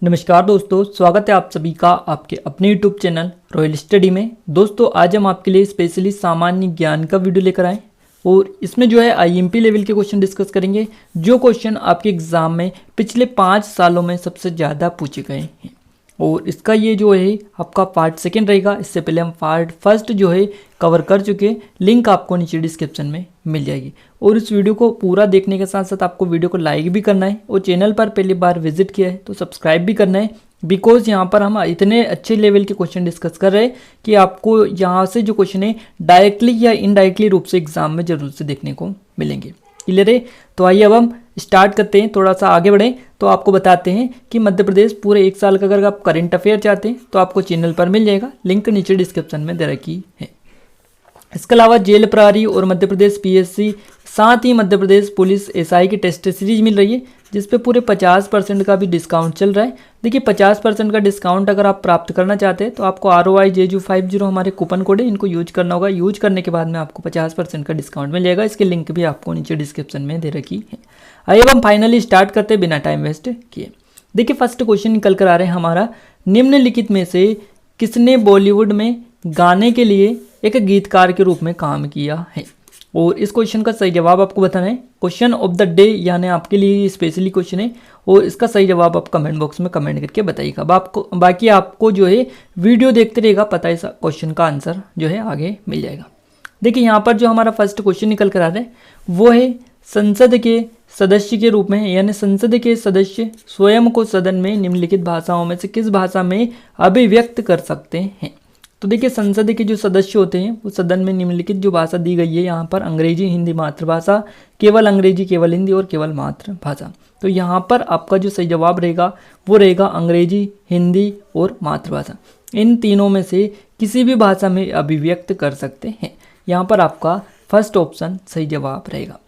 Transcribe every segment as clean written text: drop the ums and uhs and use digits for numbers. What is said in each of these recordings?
नमस्कार दोस्तों, स्वागत है आप सभी का आपके अपने यूट्यूब चैनल रॉयल स्टडी में। दोस्तों आज हम आपके लिए स्पेशली सामान्य ज्ञान का वीडियो लेकर आए और इसमें जो है आईएमपी लेवल के क्वेश्चन डिस्कस करेंगे। जो क्वेश्चन आपके एग्जाम में पिछले 5 सालों में सबसे ज़्यादा पूछे गए हैं और इसका ये जो है आपका पार्ट सेकंड रहेगा। इससे पहले हम पार्ट फर्स्ट जो है कवर कर चुके हैं, लिंक आपको नीचे डिस्क्रिप्शन में मिल जाएगी। और इस वीडियो को पूरा देखने के साथ साथ आपको वीडियो को लाइक भी करना है और चैनल पर पहली बार विजिट किया है तो सब्सक्राइब भी करना है, बिकॉज यहाँ पर हम इतने अच्छे लेवल के क्वेश्चन डिस्कस कर रहे हैं कि आपको यहाँ से जो क्वेश्चन है डायरेक्टली या इनडायरेक्टली रूप से एग्जाम में जरूर से देखने को मिलेंगे। क्लियर है? तो आइए अब हम स्टार्ट करते हैं। थोड़ा सा आगे बढ़ें तो आपको बताते हैं कि मध्य प्रदेश पूरे 1 साल का अगर आप करंट अफेयर चाहते हैं तो आपको चैनल पर मिल जाएगा, लिंक नीचे डिस्क्रिप्शन में दे रखी है। इसके अलावा जेल प्रहरी और मध्य प्रदेश पीएससी, साथ ही मध्य प्रदेश पुलिस एसआई की टेस्ट सीरीज मिल रही है जिस पे पूरे 50% का भी डिस्काउंट चल रहा है। देखिए 50% का डिस्काउंट अगर आप प्राप्त करना चाहते हैं तो आपको ROIJU50 हमारे कूपन कोड है, इनको यूज करना होगा। यूज करने के बाद में आपको 50% का डिस्काउंट मिल जाएगा। इसकी लिंक भी आपको नीचे डिस्क्रिप्शन में दे रखी है। आइए अब हम फाइनली स्टार्ट करते हैं बिना टाइम वेस्ट किए। देखिए फर्स्ट क्वेश्चन निकल कर आ रहे हैं हमारा, निम्नलिखित में से किसने बॉलीवुड में गाने के लिए एक गीतकार के रूप में काम किया है? और इस क्वेश्चन का सही जवाब आपको बताना है। क्वेश्चन ऑफ द डे यानी आपके लिए स्पेशली क्वेश्चन है और इसका सही जवाब आप कमेंट बॉक्स में कमेंट करके बताइएगा। बाकी आपको जो है वीडियो देखते रहेगा, पता है इस क्वेश्चन का आंसर जो है आगे मिल जाएगा। देखिए यहाँ पर जो हमारा फर्स्ट क्वेश्चन निकल कर आ रहा है वो है, संसद के सदस्य के रूप में यानी संसद के सदस्य स्वयं को सदन में निम्नलिखित भाषाओं में से किस भाषा में अभिव्यक्त कर सकते हैं? तो देखिए संसद के जो सदस्य होते हैं वो सदन में निम्नलिखित जो भाषा दी गई है यहाँ पर अंग्रेजी, हिंदी मातृभाषा, केवल अंग्रेजी, केवल हिंदी और केवल मातृभाषा। तो यहाँ पर आपका जो सही जवाब रहेगा वो रहेगा अंग्रेजी, हिंदी और मातृभाषा। इन तीनों में से किसी भी भाषा में अभिव्यक्त कर सकते हैं। यहाँ पर आपका फर्स्ट ऑप्शन सही जवाब रहेगा।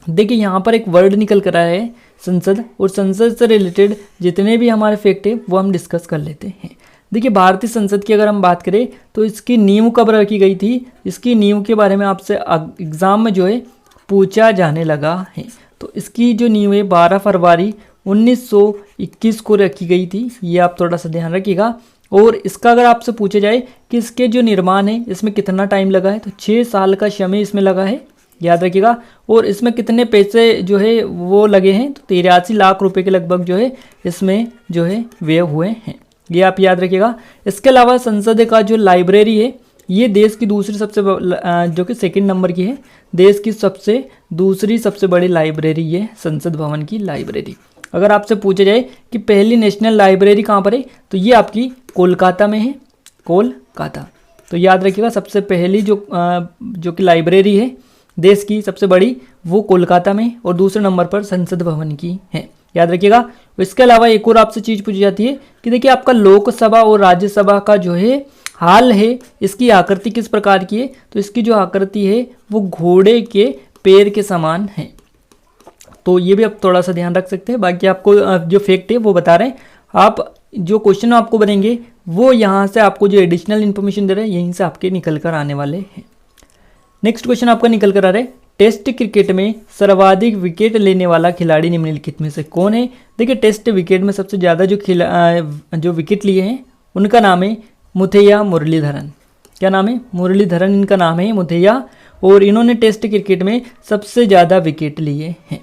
देखिए यहाँ पर एक वर्ड निकल कर आया है संसद, और संसद से रिलेटेड जितने भी हमारे फैक्ट है वो हम डिस्कस कर लेते हैं। देखिए भारतीय संसद की अगर हम बात करें तो इसकी नींव कब रखी गई थी, इसकी नींव के बारे में आपसे एग्जाम में जो है पूछा जाने लगा है। तो इसकी जो नींव है 12 फरवरी 1921 को रखी गई थी, ये आप थोड़ा सा ध्यान रखिएगा। और इसका अगर आपसे पूछा जाए कि इसके जो निर्माण है इसमें कितना टाइम लगा है तो 6 साल का समय इसमें लगा है, याद रखिएगा। और इसमें कितने पैसे जो है वो लगे हैं तो 83 लाख रुपए के लगभग जो है इसमें जो है व्यय हुए हैं, ये आप याद रखिएगा। इसके अलावा संसद का जो लाइब्रेरी है ये देश की दूसरी सबसे जो कि सेकंड नंबर की है, देश की दूसरी सबसे बड़ी लाइब्रेरी है संसद भवन की लाइब्रेरी। अगर आपसे पूछा जाए कि पहली नेशनल लाइब्रेरी कहाँ पर है तो ये आपकी कोलकाता में है, कोलकाता। तो याद रखिएगा सबसे पहली जो कि लाइब्रेरी है देश की सबसे बड़ी वो कोलकाता में और दूसरे नंबर पर संसद भवन की है, याद रखिएगा। इसके अलावा एक और आपसे चीज़ पूछी जाती है कि देखिए आपका लोकसभा और राज्यसभा का जो है हाल है इसकी आकृति किस प्रकार की है, तो इसकी जो आकृति है वो घोड़े के पैर के समान है। तो ये भी आप थोड़ा सा ध्यान रख सकते हैं। बाकी आपको जो फैक्ट है वो बता रहे हैं, आप जो क्वेश्चन आपको बनेंगे वो यहाँ से आपको जो एडिशनल इन्फॉर्मेशन दे रहे हैं यहीं से आपके निकल कर आने वाले हैं। नेक्स्ट क्वेश्चन आपका निकल कर आ रहा है, टेस्ट क्रिकेट में सर्वाधिक विकेट लेने वाला खिलाड़ी निम्नलिखित में से कौन है? देखिए टेस्ट विकेट में सबसे ज़्यादा जो विकेट लिए हैं उनका नाम है मुथैया मुरलीधरन। क्या नाम है? मुरलीधरन इनका नाम है, मुथैया। और इन्होंने टेस्ट क्रिकेट में सबसे ज़्यादा विकेट लिए हैं।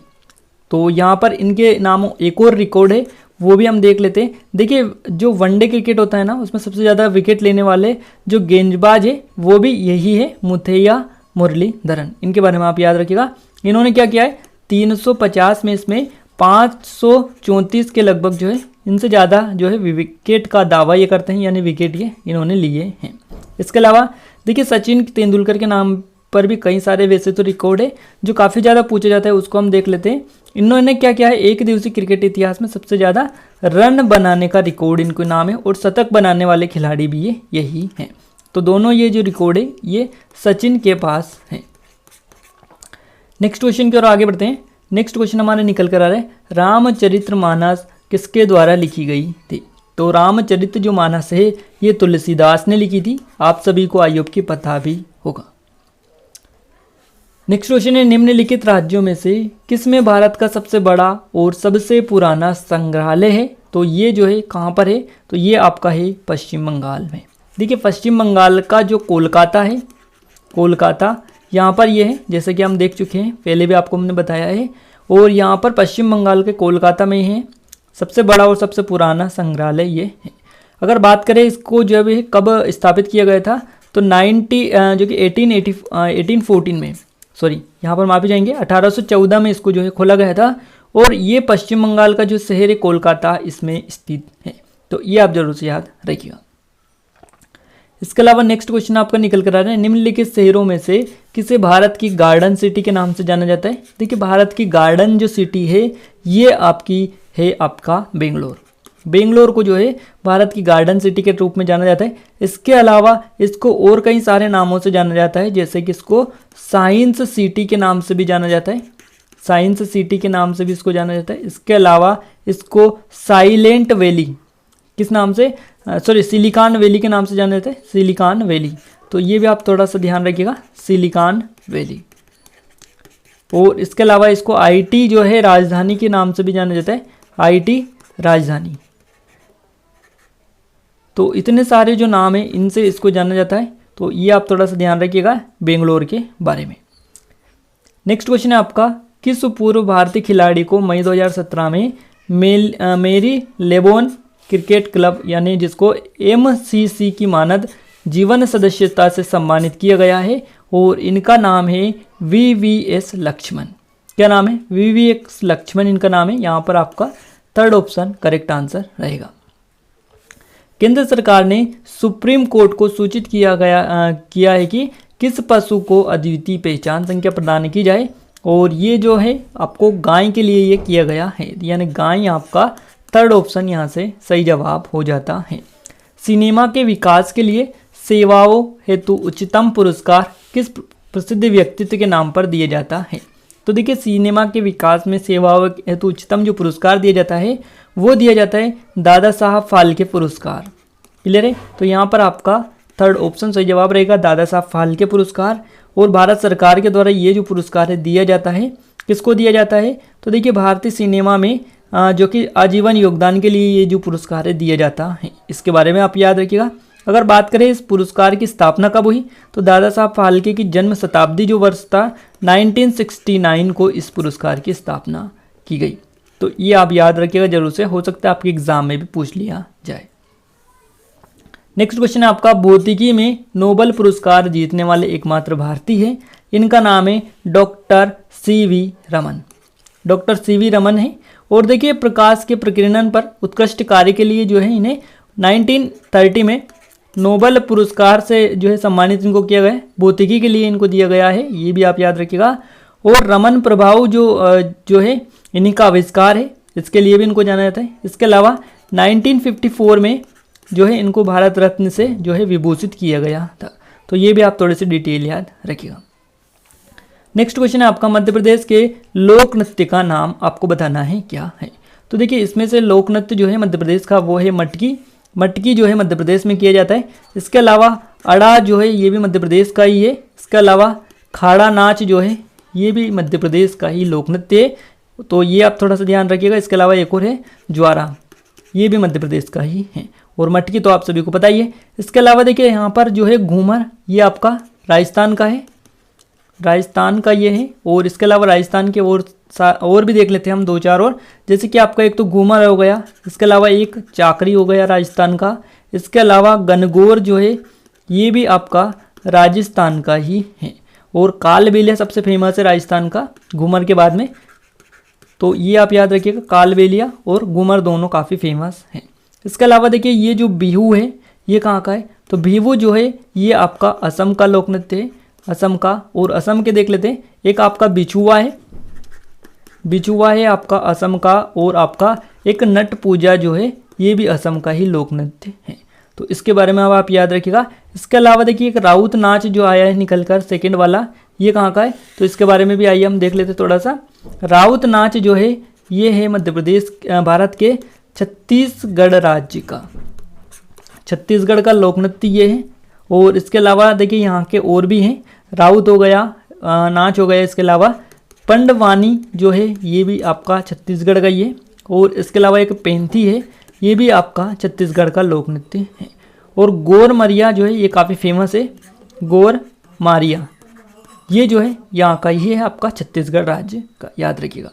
तो यहाँ पर इनके नाम एक और रिकॉर्ड है वो भी हम देख लेते हैं। देखिए जो वनडे क्रिकेट होता है ना उसमें सबसे ज़्यादा विकेट लेने वाले जो गेंदबाज है वो भी यही है, मुथैया मुरलीधरन। इनके बारे में आप याद रखिएगा। इन्होंने क्या किया है 350 में इसमें 534 के लगभग जो है इनसे ज़्यादा जो है विकेट का दावा ये करते हैं, यानी विकेट ये इन्होंने लिए हैं। इसके अलावा देखिए सचिन तेंदुलकर के नाम पर भी कई सारे वैसे तो रिकॉर्ड है जो काफ़ी ज़्यादा पूछा जाता है, उसको हम देख लेते हैं। इन्होंने क्या किया है, एक दिवसीय क्रिकेट इतिहास में सबसे ज़्यादा रन बनाने का रिकॉर्ड इनको नाम है और शतक बनाने वाले खिलाड़ी भी ये यही हैं। तो दोनों ये जो रिकॉर्ड है ये सचिन के पास है। नेक्स्ट क्वेश्चन की ओर आगे बढ़ते हैं। नेक्स्ट क्वेश्चन हमारे निकल कर आ रहा है, रामचरितमानस किसके द्वारा लिखी गई थी? तो रामचरित जो मानस है ये तुलसीदास ने लिखी थी, आप सभी को आई होप की पता भी होगा। नेक्स्ट क्वेश्चन है, निम्नलिखित राज्यों में से किसमें भारत का सबसे बड़ा और सबसे पुराना संग्रहालय है? तो ये जो है कहाँ पर है, तो ये आपका है पश्चिम बंगाल में। देखिए पश्चिम बंगाल का जो कोलकाता है, कोलकाता यहाँ पर ये है, जैसे कि हम देख चुके हैं, पहले भी आपको हमने बताया है। और यहाँ पर पश्चिम बंगाल के कोलकाता में है सबसे बड़ा और सबसे पुराना संग्रहालय ये है। अगर बात करें इसको जो है कब स्थापित किया गया था, तो 1814 में, सॉरी यहाँ पर माफी जाएंगे, 1814 में इसको जो है खोला गया था। और ये पश्चिम बंगाल का जो शहर है कोलकाता, इसमें स्थित है। तो ये आप जरूर से याद रखिएगा। इसके अलावा नेक्स्ट क्वेश्चन आपका निकल कर आ रहा है, निम्नलिखित शहरों में से किसे भारत की गार्डन सिटी के नाम से जाना जाता है। देखिए भारत की गार्डन जो सिटी है ये आपकी है आपका बेंगलोर। बेंगलोर को जो है भारत की गार्डन सिटी के रूप में जाना जाता है। इसके अलावा इसको और कई सारे नामों से जाना जाता है, जैसे कि इसको साइंस सिटी के नाम से भी जाना जाता है, साइंस सिटी के नाम से भी इसको जाना जाता है। इसके अलावा इसको साइलेंट वैली किस नाम से, सॉरी सिलिकॉन वैली के नाम से जाना जाता है, सिलिकॉन वैली। तो ये भी आप थोड़ा सा ध्यान रखिएगा, सिलिकॉन वैली। और इसके अलावा इसको आईटी जो है राजधानी के नाम से भी जाना जाता है, आईटी राजधानी। तो इतने सारे जो नाम है इनसे इसको जाना जाता है। तो ये आप थोड़ा सा ध्यान रखिएगा बेंगलोर के बारे में। नेक्स्ट क्वेश्चन है आपका, किस पूर्व भारतीय खिलाड़ी को मई 2017 में मेरी लेबोन क्रिकेट क्लब यानी जिसको MCC की मानद जीवन सदस्यता से सम्मानित किया गया है, और इनका नाम है VVS लक्ष्मण। क्या नाम है, VVS लक्ष्मण इनका नाम है। यहाँ पर आपका थर्ड ऑप्शन करेक्ट आंसर रहेगा। केंद्र सरकार ने सुप्रीम कोर्ट को सूचित किया है कि किस पशु को अद्वितीय पहचान संख्या प्रदान की जाए, और ये जो है आपको गाय के लिए ये किया गया है, यानी गाय आपका थर्ड ऑप्शन यहाँ से सही जवाब हो जाता है। सिनेमा के विकास के लिए सेवाओं हेतु उच्चतम पुरस्कार किस प्रसिद्ध व्यक्तित्व के नाम पर दिया जाता है। तो देखिए सिनेमा के विकास में सेवाओं हेतु उच्चतम जो पुरस्कार दिया जाता है वो दिया जाता है दादा साहब फाल्के पुरस्कार। क्लियर है, तो यहाँ पर आपका थर्ड ऑप्शन सही जवाब रहेगा, दादा साहब फाल्के पुरस्कार। और भारत सरकार के द्वारा ये जो पुरस्कार है दिया जाता है, किसको दिया जाता है, तो देखिए भारतीय सिनेमा में जो कि आजीवन योगदान के लिए ये जो पुरस्कार है दिया जाता है, इसके बारे में आप याद रखिएगा। अगर बात करें इस पुरस्कार की स्थापना कब हुई, तो दादा साहब फाल्के की जन्म शताब्दी जो वर्ष था 1969 को इस पुरस्कार की स्थापना की गई। तो ये आप याद रखिएगा जरूर से, हो सकता है आपके एग्जाम में भी पूछ लिया जाए। नेक्स्ट क्वेश्चन है आपका, भौतिकी में नोबेल पुरस्कार जीतने वाले एकमात्र भारतीय है, इनका नाम है doctor CV Raman. Doctor CV Raman है। और देखिए प्रकाश के प्रकीर्णन पर उत्कृष्ट कार्य के लिए जो है इन्हें 1930 में नोबेल पुरस्कार से जो है सम्मानित इनको किया गया है, भौतिकी के लिए इनको दिया गया है, ये भी आप याद रखिएगा। और रमन प्रभाव जो है इन्हीं का आविष्कार है, इसके लिए भी इनको जाना जाता है। इसके अलावा 1954 में जो है इनको भारत रत्न से जो है विभूषित किया गया था। तो ये भी आप थोड़ी सी डिटेल याद रखिएगा। नेक्स्ट क्वेश्चन है आपका, मध्य प्रदेश के लोक नृत्य का नाम आपको बताना है क्या है। तो देखिए इसमें से लोक नृत्य जो है मध्य प्रदेश का वो है मटकी। मटकी जो है मध्य प्रदेश में किया जाता है। इसके अलावा अड़ा जो है ये भी मध्य प्रदेश का ही है। इसके अलावा खाड़ा नाच जो है ये भी मध्य प्रदेश का ही लोक नृत्य है, तो ये आप थोड़ा सा ध्यान रखिएगा। इसके अलावा एक और है ज्वारा, ये भी मध्य प्रदेश का ही है। और मटकी तो आप सभी को पता ही है। इसके अलावा देखिए यहाँ पर जो है घूमर, ये आपका राजस्थान का है, राजस्थान का ये है। और इसके अलावा राजस्थान के और भी देख लेते हैं हम दो चार और, जैसे कि आपका एक तो घूमर हो गया, इसके अलावा एक चाकरी हो गया राजस्थान का। इसके अलावा गनगौर जो है ये भी आपका राजस्थान का ही है। और कालबेलिया सबसे फेमस है राजस्थान का घूमर के बाद में, तो ये आप याद रखिएगा, कालबेलिया और घूमर दोनों काफ़ी फेमस हैं। इसके अलावा देखिए ये जो बिहू है ये कहाँ का है, तो बिहू जो है ये आपका असम का लोक नृत्य है, असम का। और असम के देख लेते हैं, एक आपका बिछुआ है, बिछुआ है आपका असम का। और आपका एक नट पूजा जो है ये भी असम का ही लोक नृत्य है, तो इसके बारे में अब आप याद रखिएगा। इसके अलावा देखिए एक राउत नाच जो आया है निकल कर सेकेंड वाला, ये कहाँ का है, तो इसके बारे में भी आइए हम देख लेते थोड़ा सा। राउत नाच जो है ये है मध्य प्रदेश भारत के छत्तीसगढ़ राज्य का, छत्तीसगढ़ का लोक नृत्य ये है। और इसके अलावा देखिए यहाँ के और भी हैं, राउत हो गया, नाच हो गया। इसके अलावा पंडवानी जो है ये भी आपका छत्तीसगढ़ का ही है। और इसके अलावा एक पैंथी है, ये भी आपका छत्तीसगढ़ का लोक नृत्य है। और गोर मारिया जो है ये काफ़ी फेमस है, गोर मारिया ये जो है यहाँ का ही है आपका छत्तीसगढ़ राज्य का, याद रखिएगा।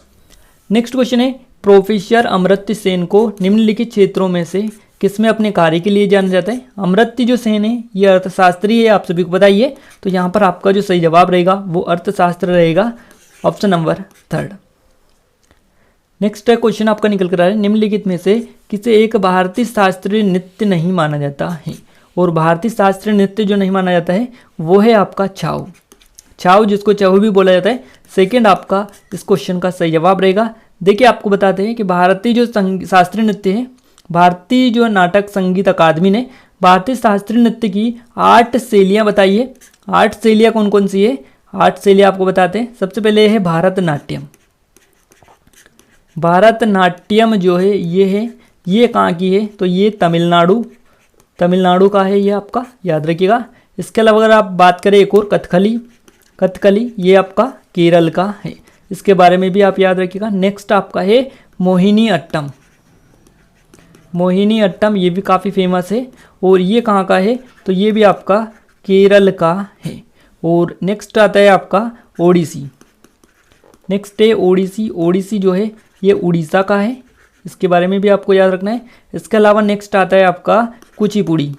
नेक्स्ट क्वेश्चन है, प्रोफेसर अमर्त्य सेन को निम्नलिखित क्षेत्रों में से किसमें अपने कार्य के लिए जाना जाता है? अमर्त्य जो सेन है ये अर्थशास्त्री है, आप सभी को बताइए। तो यहाँ पर आपका जो सही जवाब रहेगा वो अर्थशास्त्र रहेगा, ऑप्शन नंबर 3। नेक्स्ट क्वेश्चन आपका निकल कर आ रहा है, निम्नलिखित में से किसे एक भारतीय शास्त्रीय नृत्य नहीं माना जाता है? और भारतीय शास्त्रीय नृत्य जो नहीं माना जाता है वो है आपका छाऊ। छाऊ जिसको छाऊ भी बोला जाता है, सेकंड आपका इस क्वेश्चन का सही जवाब रहेगा। देखिए आपको बताते हैं कि भारतीय जो शास्त्रीय नृत्य है, भारतीय जो नाटक संगीत अकादमी ने भारतीय शास्त्रीय नृत्य की 8 शैलियाँ बताई है। 8 शैलियाँ कौन कौन सी है? 8 शैलियाँ आपको बताते हैं। सबसे पहले है भरतनाट्यम। भरतनाट्यम जो है ये कहाँ की है? तो ये तमिलनाडु का है ये आपका, याद रखिएगा। इसके अलावा अगर आप बात करें एक और कथकली ये आपका केरल का है, इसके बारे में भी आप याद रखिएगा। नेक्स्ट आपका है मोहिनी अट्टम, ये भी काफ़ी फेमस है और ये कहाँ का है? तो ये भी आपका केरल का है। और नेक्स्ट आता है आपका ओडिसी। नेक्स्ट है ओडिसी जो है ये उड़ीसा का है, इसके बारे में भी आपको याद रखना है। इसके अलावा नेक्स्ट आता है आपका कुचिपुड़ी।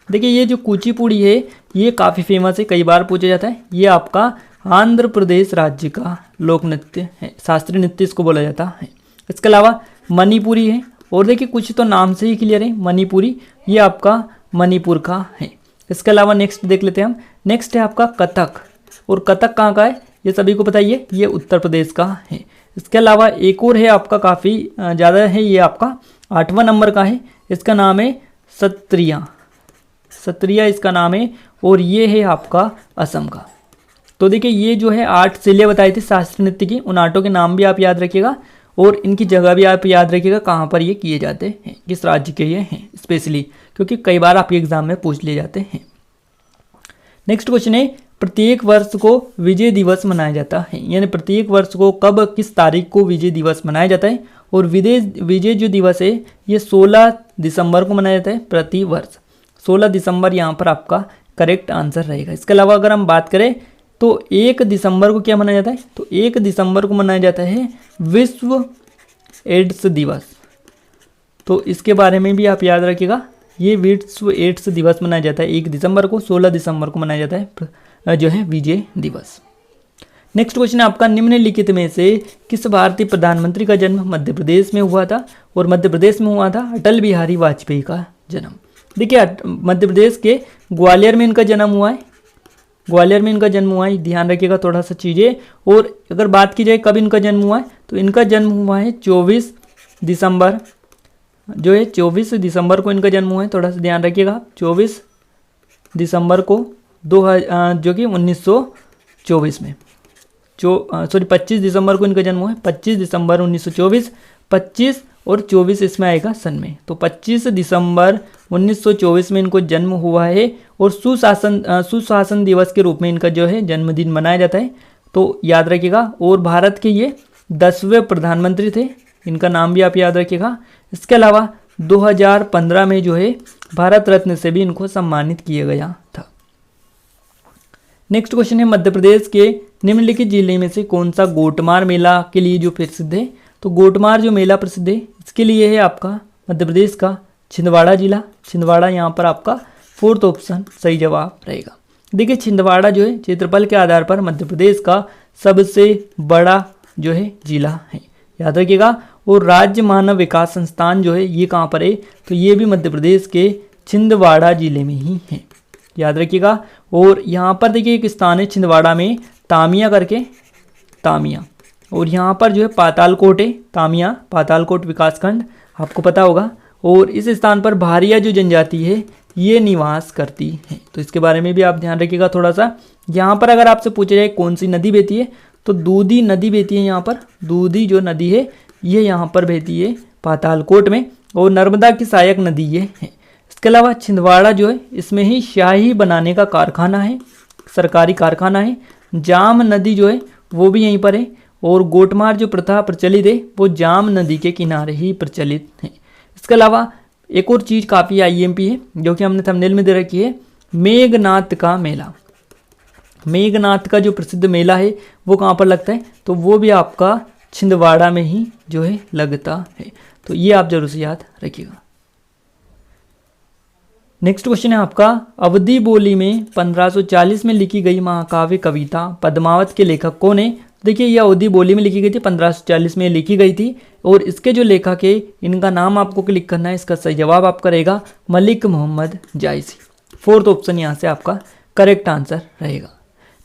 देखिए ये जो कुचिपुड़ी है ये काफ़ी फेमस है, कई बार पूछा जाता है। ये आपका आंध्र प्रदेश राज्य का लोक नृत्य है, शास्त्रीय नृत्य इसको बोला जाता है। इसके अलावा मणिपुरी है, और देखिए कुछ तो नाम से ही क्लियर है, मणिपुरी ये आपका मणिपुर का है। इसके अलावा नेक्स्ट देख लेते हैं हम। नेक्स्ट है आपका कथक, और कथक कहाँ का है? ये सभी को बताइए, ये उत्तर प्रदेश का है। इसके अलावा एक और है आपका, काफ़ी ज़्यादा है, ये आपका 8वां नंबर का है, इसका नाम है सत्रिया इसका नाम है, और ये है आपका असम का। तो देखिए ये जो है 8 शैलियाँ बताई थी शास्त्रीय नृत्य की, उन 8 के नाम भी आप याद रखिएगा और इनकी जगह भी आप याद रखिएगा कहाँ पर ये किए जाते हैं, किस राज्य के ये हैं स्पेशली, क्योंकि कई बार आपके एग्जाम में पूछ लिए जाते हैं। नेक्स्ट क्वेश्चन है, प्रत्येक वर्ष को विजय दिवस मनाया जाता है, यानी प्रत्येक वर्ष को कब किस तारीख को विजय दिवस मनाया जाता है? और विजय जो दिवस है ये 16 दिसंबर को मनाया जाता है प्रति वर्ष। 16 दिसंबर यहाँ पर आपका करेक्ट आंसर रहेगा। इसके अलावा अगर हम बात करें तो 1 दिसंबर को क्या मनाया जाता है? तो 1 दिसंबर को मनाया जाता है विश्व एड्स दिवस। तो इसके बारे में भी आप याद रखिएगा, ये विश्व एड्स दिवस मनाया जाता है 1 दिसंबर को। 16 दिसंबर को मनाया जाता है जो है विजय दिवस। नेक्स्ट क्वेश्चन है आपका, निम्नलिखित में से किस भारतीय प्रधानमंत्री का जन्म मध्य प्रदेश में हुआ था? और मध्य प्रदेश में हुआ था अटल बिहारी वाजपेयी का जन्म। देखिए मध्य प्रदेश के ग्वालियर में इनका जन्म हुआ है, ध्यान रखिएगा थोड़ा सा चीज़ें। और अगर बात की जाए कब इनका जन्म हुआ है, तो इनका जन्म हुआ है 24 दिसंबर जो है 24 दिसंबर को इनका जन्म हुआ है, थोड़ा सा ध्यान रखिएगा। 24 दिसंबर को जो कि 1924 में 25 दिसंबर को इनका जन्म हुआ है, 25 दिसंबर 1924। 25 और 24 इसमें आएगा सन में, तो 25 दिसंबर 1924 में इनको जन्म हुआ है। और सुशासन दिवस के रूप में इनका जो है जन्मदिन मनाया जाता है, तो याद रखिएगा। और भारत के ये 10वें प्रधानमंत्री थे, इनका नाम भी आप याद रखिएगा। इसके अलावा 2015 में जो है भारत रत्न से भी इनको सम्मानित किया गया था। नेक्स्ट क्वेश्चन है, मध्य प्रदेश के निम्नलिखित जिले में से कौन सा गोटमार मेला के लिए जो प्रसिद्ध है? तो गोटमार जो मेला प्रसिद्ध है इसके लिए है आपका मध्य प्रदेश का छिंदवाड़ा जिला। छिंदवाड़ा यहाँ पर आपका 4th ऑप्शन सही जवाब रहेगा। देखिए छिंदवाड़ा जो है क्षेत्रफल के आधार पर मध्य प्रदेश का सबसे बड़ा जो है जिला है, याद रखिएगा। और राज्य मानव विकास संस्थान जो है ये कहाँ पर है? तो ये भी मध्य प्रदेश के छिंदवाड़ा जिले में ही है, याद रखिएगा। और यहाँ पर देखिए एक स्थान है छिंदवाड़ा में तामिया करके, तामिया, और यहाँ पर जो है पातालकोट है, तामिया पातालकोट विकासखंड, आपको पता होगा। और इस स्थान पर भारिया जो जनजाति है ये निवास करती है, तो इसके बारे में भी आप ध्यान रखिएगा थोड़ा सा। यहाँ पर अगर आपसे पूछा जाए कौन सी नदी बहती है, तो दूधी नदी बहती है यहाँ पर। दूधी जो नदी है ये यहाँ पर बहती है पातालकोट में, और नर्मदा की सहायक नदी ये है। इसके अलावा छिंदवाड़ा जो है इसमें ही शाही बनाने का कारखाना है, सरकारी कारखाना है। जाम नदी जो है वो भी यहीं पर है, और गोटमार जो प्रथा प्रचलित है वो जाम नदी के किनारे ही प्रचलित है। इसके अलावा एक और चीज़ काफ़ी आईएमपी है जो कि हमने थंबनेल में दे रखी है, मेघनाथ का मेला। मेघनाथ का जो प्रसिद्ध मेला है वो कहाँ पर लगता है, तो वो भी आपका छिंदवाड़ा में ही जो है लगता है। तो ये आप जरूर से याद रखिएगा। नेक्स्ट क्वेश्चन है आपका, अवधी बोली में 1540 में लिखी गई महाकाव्य कविता पद्मावत के लेखक कौन है। देखिए ये अवधी बोली में लिखी गई थी, 1540 में लिखी गई थी, और इसके जो लेखक है इनका नाम आपको क्लिक करना है। इसका सही जवाब आपका रहेगा मलिक मोहम्मद जायसी। फोर्थ ऑप्शन यहाँ से आपका करेक्ट आंसर रहेगा।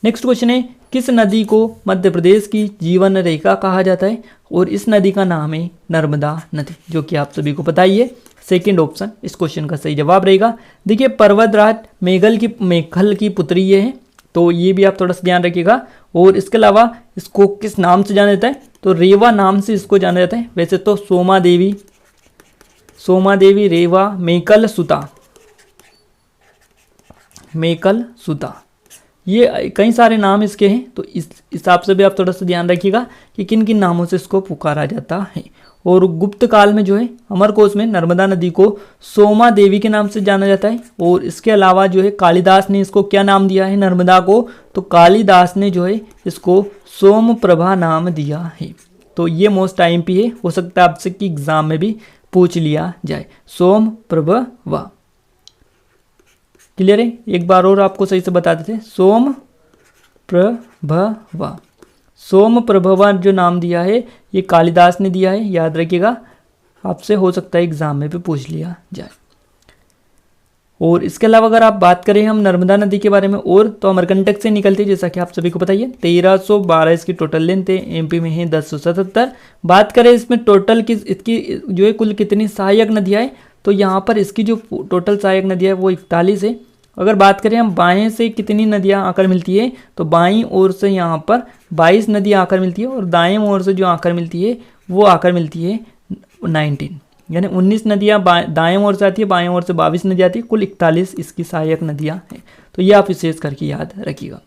नेक्स्ट क्वेश्चन है, किस नदी को मध्य प्रदेश की जीवन रेखा कहा जाता है, और इस नदी का नाम है नर्मदा नदी, जो कि आप सभी को पता ही है। सेकेंड ऑप्शन इस क्वेश्चन का सही जवाब रहेगा। देखिए पर्वतराज मेघल की पुत्री ये है, तो ये भी आप थोड़ा सा ध्यान रखिएगा। और इसके अलावा इसको किस नाम से जाना जाता है, तो रेवा नाम से इसको जाना जाता है। वैसे तो सोमा देवी रेवा मेकल सुता, ये कई सारे नाम इसके हैं, तो इस हिसाब से भी आप थोड़ा सा ध्यान रखिएगा कि किन किन नामों से इसको पुकारा जाता है। और गुप्त काल में जो है अमरकोश में नर्मदा नदी को सोमा देवी के नाम से जाना जाता है। और इसके अलावा जो है कालिदास ने इसको क्या नाम दिया है नर्मदा को, तो कालिदास ने जो है इसको सोमप्रभा नाम दिया है। तो ये मोस्ट आईएमपी है, हो सकता है आपसे कि एग्जाम में भी पूछ लिया जाए, सोमप्रभा। क्लियर है, एक बार और आपको सही से बता देते, सोमप्रभा जो नाम दिया है ये कालिदास ने दिया है, याद रखिएगा, आपसे हो सकता है एग्जाम में भी पूछ लिया जाए। और इसके अलावा अगर आप बात करें हम नर्मदा नदी के बारे में, और तो अमरकंटक से निकलती है, जैसा कि आप सभी को पता ही है। 1312 इसकी टोटल लेंथ है, एमपी में है 1077। बात करें इसमें टोटल इसकी जो है कुल कितनी सहायक नदियाँ है, तो यहाँ पर इसकी जो टोटल सहायक नदियाँ है वो 41 है। अगर बात करें हम बाएं से कितनी नदियाँ आकर मिलती है, तो बाईं ओर से यहाँ पर 22 नदियाँ आकर मिलती है, और दाएं ओर से जो आकर मिलती है वो आकर मिलती है 19, यानी 19 नदियाँ दाएं ओर से आती है, बाएं ओर से 22 नदियाँ आती है, कुल 41 इसकी सहायक नदियाँ हैं। तो ये आप विशेष करके याद रखिएगा।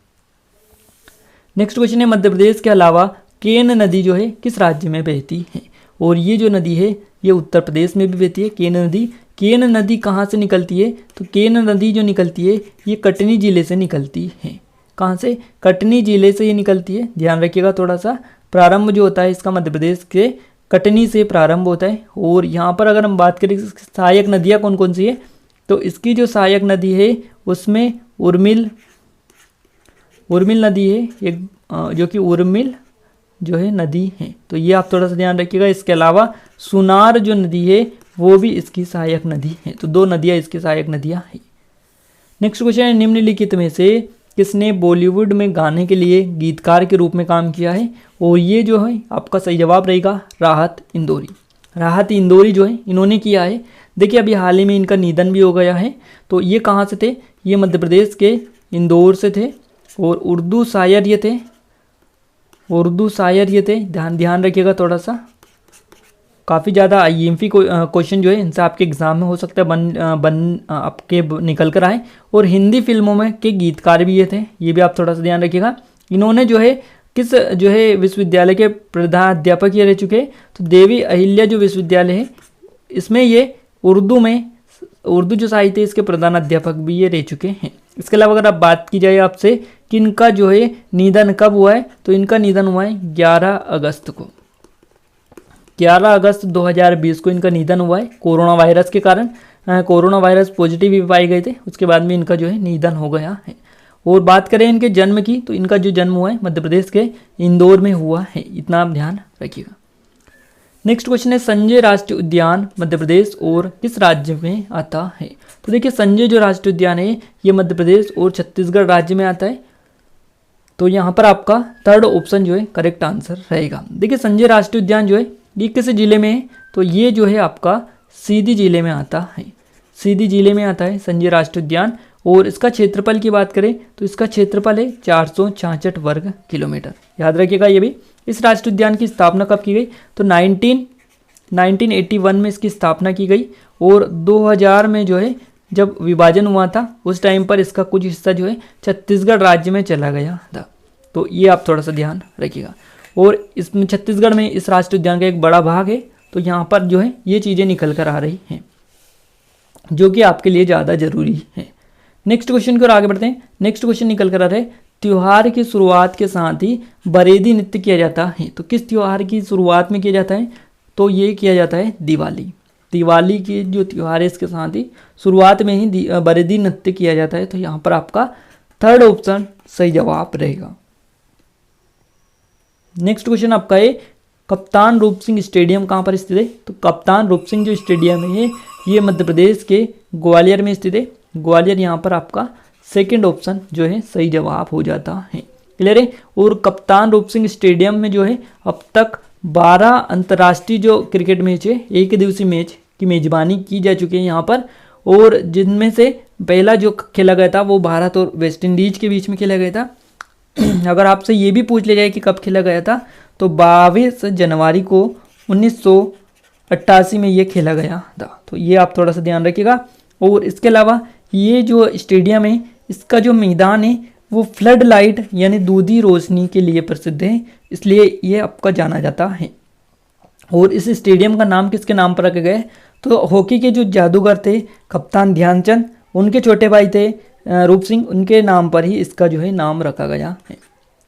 नेक्स्ट क्वेश्चन है, मध्य प्रदेश के अलावा केन नदी जो है किस राज्य में बहती है, और ये जो नदी है ये उत्तर प्रदेश में भी बहती है। केन नदी कहाँ से निकलती है, तो केन नदी जो निकलती है ये कटनी जिले से निकलती है। कहाँ से, कटनी जिले से ये निकलती है, ध्यान रखिएगा थोड़ा सा। प्रारंभ जो होता है इसका मध्य प्रदेश के कटनी से प्रारंभ होता है। और यहाँ पर अगर हम बात करें सहायक नदियाँ कौन कौन सी है, तो इसकी जो सहायक नदी है उसमें उर्मिल नदी है एक, जो कि उर्मिल जो है नदी है, तो ये आप थोड़ा सा ध्यान रखिएगा। इसके अलावा सुनार जो नदी है वो भी इसकी सहायक नदी है, तो 2 नदियाँ इसकी सहायक नदियाँ हैं। नेक्स्ट क्वेश्चन है, निम्नलिखित में से किसने बॉलीवुड में गाने के लिए गीतकार के रूप में काम किया है, और ये जो है आपका सही जवाब रहेगा राहत इंदौरी जो है इन्होंने किया है। देखिए अभी हाल ही में इनका निधन भी हो गया है। तो ये कहाँ से थे, ये मध्य प्रदेश के इंदौर से थे, और उर्दू शायर ये थे। ध्यान रखिएगा थोड़ा सा, काफ़ी ज़्यादा आईएमपी क्वेश्चन जो है इनसे आपके एग्जाम में हो सकता है आपके निकल कर आए। और हिंदी फिल्मों में के गीतकार भी ये थे, ये भी आप थोड़ा सा ध्यान रखिएगा। इन्होंने जो है किस जो है विश्वविद्यालय के प्रधानाध्यापक ये रह चुके हैं, तो देवी अहिल्या जो विश्वविद्यालय है इसमें ये उर्दू जो साहित्य इसके प्रधानाध्यापक भी ये रह चुके हैं। इसके अलावा अगर आप बात की जाए आपसे कि इनका जो है निधन कब हुआ है, तो इनका निधन हुआ है 11 अगस्त को। 11 अगस्त 2020 को इनका निधन हुआ है कोरोना वायरस के कारण। कोरोना वायरस पॉजिटिव भी पाए गए थे, उसके बाद में इनका जो है निधन हो गया है। और बात करें इनके जन्म की, तो इनका जो जन्म हुआ है मध्य प्रदेश के इंदौर में हुआ है, इतना आप ध्यान रखिएगा। नेक्स्ट क्वेश्चन है, संजय राष्ट्रीय उद्यान मध्य प्रदेश और किस राज्य में आता है। तो देखिए संजय जो राष्ट्रीय उद्यान है ये मध्य प्रदेश और छत्तीसगढ़ राज्य में आता है। तो यहाँ पर आपका थर्ड ऑप्शन जो है करेक्ट आंसर रहेगा। देखिए संजय राष्ट्रीय उद्यान जो है ये किस जिले में है, तो ये जो है आपका सीधी जिले में आता है। सीधी जिले में आता है संजय राष्ट्रीय उद्यान। और इसका क्षेत्रफल की बात करें तो इसका क्षेत्रफल है 466 वर्ग किलोमीटर। याद रखिएगा ये भी। इस राष्ट्रीय उद्यान की स्थापना कब की गई, तो 1981 में इसकी स्थापना की गई। और 2000 में जो है जब विभाजन हुआ था उस टाइम पर इसका कुछ हिस्सा जो है छत्तीसगढ़ राज्य में चला गया था। तो ये आप थोड़ा सा ध्यान रखिएगा। और इसमें छत्तीसगढ़ में इस राष्ट्रीय उद्यान का एक बड़ा भाग है, तो यहाँ पर जो है ये चीज़ें निकल कर आ रही हैं, जो कि आपके लिए ज़्यादा जरूरी है। नेक्स्ट क्वेश्चन की ओर आगे बढ़ते हैं। नेक्स्ट क्वेश्चन निकल कर आ रहा है, त्योहार की शुरुआत के साथ ही बरेदी नृत्य किया जाता है। तो किस त्योहार की शुरुआत में किया जाता है? तो ये किया जाता है दिवाली। दिवाली की जो त्योहार है इसके साथ ही शुरुआत में ही बरेदी नृत्य किया जाता है। तो यहाँ पर आपका थर्ड ऑप्शन सही जवाब रहेगा। नेक्स्ट क्वेश्चन आपका है, कप्तान रूप सिंह स्टेडियम कहाँ पर स्थित है? तो कप्तान रूप सिंह जो स्टेडियम है ये मध्य प्रदेश के ग्वालियर में स्थित है। ग्वालियर यहाँ पर आपका सेकंड ऑप्शन जो है सही जवाब हो जाता है। क्लियर है। और कप्तान रूप सिंह स्टेडियम में जो है अब तक 12 अंतर्राष्ट्रीय जो क्रिकेट मैच है, एक दिवसीय मैच की मेजबानी की जा चुकी है यहाँ पर, और जिनमें से पहला जो खेला गया था वो भारत और वेस्ट इंडीज के बीच में खेला गया था। अगर आपसे ये भी पूछ लिया जाए कि कब खेला गया था, तो 22 जनवरी को 1988 में ये खेला गया था। तो ये आप थोड़ा सा ध्यान रखिएगा। और इसके अलावा ये जो स्टेडियम है इसका जो मैदान है वो फ्लड लाइट यानी दूधी रोशनी के लिए प्रसिद्ध है, इसलिए ये आपका जाना जाता है। और इस स्टेडियम का नाम किसके नाम पर रखा गया है? तो हॉकी के जो जादूगर थे कप्तान ध्यानचंद, उनके छोटे भाई थे रूप सिंह, उनके नाम पर ही इसका जो है नाम रखा गया है।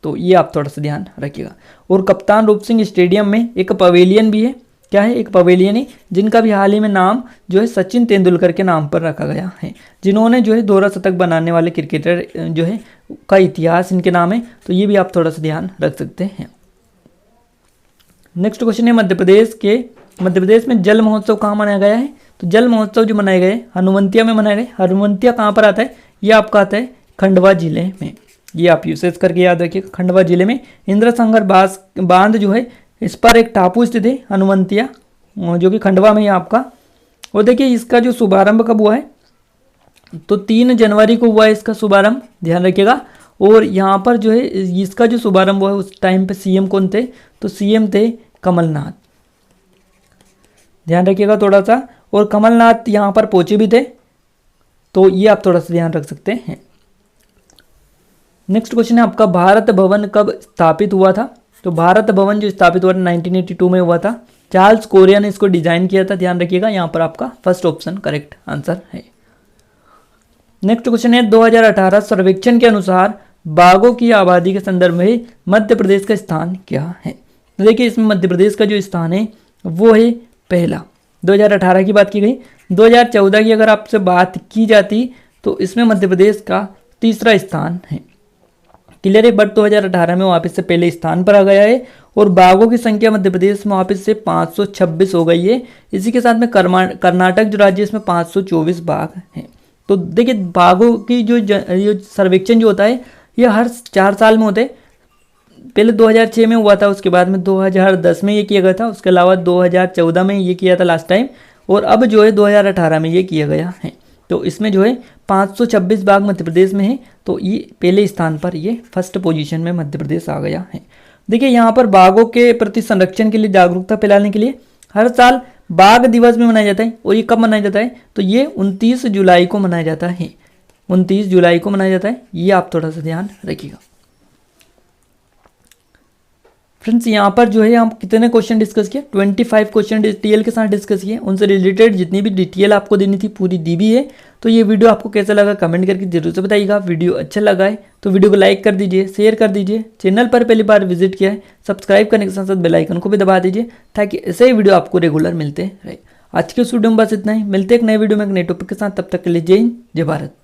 तो ये आप थोड़ा सा ध्यान रखिएगा। और कप्तान रूप सिंह स्टेडियम में एक पवेलियन भी है। क्या है? एक पवेलियन है, जिनका भी हाल ही में नाम जो है सचिन तेंदुलकर के नाम पर रखा गया है, जिन्होंने जो है दोहरा शतक बनाने वाले क्रिकेटर जो है का इतिहास इनके नाम है। तो ये भी आप थोड़ा सा ध्यान रख सकते हैं। नेक्स्ट क्वेश्चन है, मध्य प्रदेश में जल महोत्सव कहाँ मनाया गया है? तो जल महोत्सव जो मनाए गए हनुमंतिया में मनाया गया। हनुमंतिया कहाँ पर आता है? ये आपका आता है खंडवा जिले में। ये आप यूसेज करके याद रखिएगा। खंडवा जिले में इंद्रसागर बांध जो है इस पर एक टापू स्थित है हनुमंतिया, जो कि खंडवा में है आपका। और देखिए इसका जो शुभारंभ कब हुआ है? तो 3 जनवरी को हुआ है इसका शुभारंभ, ध्यान रखिएगा। और यहाँ पर जो है इसका जो शुभारंभ हुआ है उस टाइम पे सीएम कौन थे? तो सीएम थे कमलनाथ, ध्यान रखिएगा थोड़ा सा। और कमलनाथ यहाँ पर पहुंचे भी थे, तो ये आप थोड़ा सा ध्यान रख सकते हैं। नेक्स्ट क्वेश्चन है आपका, भारत भवन कब स्थापित हुआ था? तो भारत भवन जो स्थापित हुआ था 1982 में हुआ था। चार्ल्स कोरिया ने इसको डिजाइन किया था, ध्यान रखिएगा। यहाँ पर आपका फर्स्ट ऑप्शन करेक्ट आंसर है। नेक्स्ट क्वेश्चन है, 2018 सर्वेक्षण के अनुसार बाघों की आबादी के संदर्भ में मध्य प्रदेश का स्थान क्या है? तो देखिए इसमें मध्य प्रदेश का जो स्थान है वो है पहला। 2018 की बात की गई। 2014 की अगर आपसे बात की जाती तो इसमें मध्य प्रदेश का तीसरा स्थान है। क्लियर है। बट 2018 में वापस से पहले स्थान पर आ गया है। और बाघों की संख्या मध्य प्रदेश में वापस से 526 हो गई है। इसी के साथ में कर्नाटक जो राज्य है इसमें 524 बाघ हैं। तो देखिए बाघों की जो सर्वेक्षण जो होता है ये हर 4 साल में होते हैं। पहले 2006 में हुआ था, उसके बाद में 2010 में ये किया गया था, उसके अलावा 2014 में ये किया था लास्ट टाइम, और अब जो है 2018 में ये किया गया है। तो इसमें जो है 526 बाघ मध्य प्रदेश में है। तो ये पहले स्थान पर ये फर्स्ट पोजीशन में मध्य प्रदेश आ गया है। देखिए यहाँ पर बाघों के प्रति संरक्षण के लिए जागरूकता फैलाने के लिए हर साल बाघ दिवस में मनाया जाता है। और ये कब मनाया जाता है? तो ये 29 जुलाई को मनाया जाता है। 29 जुलाई को मनाया जाता है। ये आप थोड़ा सा ध्यान रखिएगा। फ्रेंड्स यहाँ पर जो है हम कितने क्वेश्चन डिस्कस किए? 25 क्वेश्चन डिटेल के साथ डिस्कस किए। उनसे रिलेटेड जितनी भी डिटेल आपको देनी थी पूरी दी भी है। तो ये वीडियो आपको कैसा लगा कमेंट करके जरूर से बताइएगा। वीडियो अच्छा लगा है तो वीडियो को लाइक कर दीजिए, शेयर कर दीजिए। चैनल पर पहली बार विजिट किया है सब्सक्राइब करने के साथ साथ बेल आइकन को भी दबा दीजिए, ताकि ऐसे ही वीडियो आपको रेगुलर मिलते रहे। आज के इस वीडियो में बस इतना ही। मिलते एक नए वीडियो में एक नए टॉपिक के साथ। तब तक के लिए जय हिंद, जय भारत।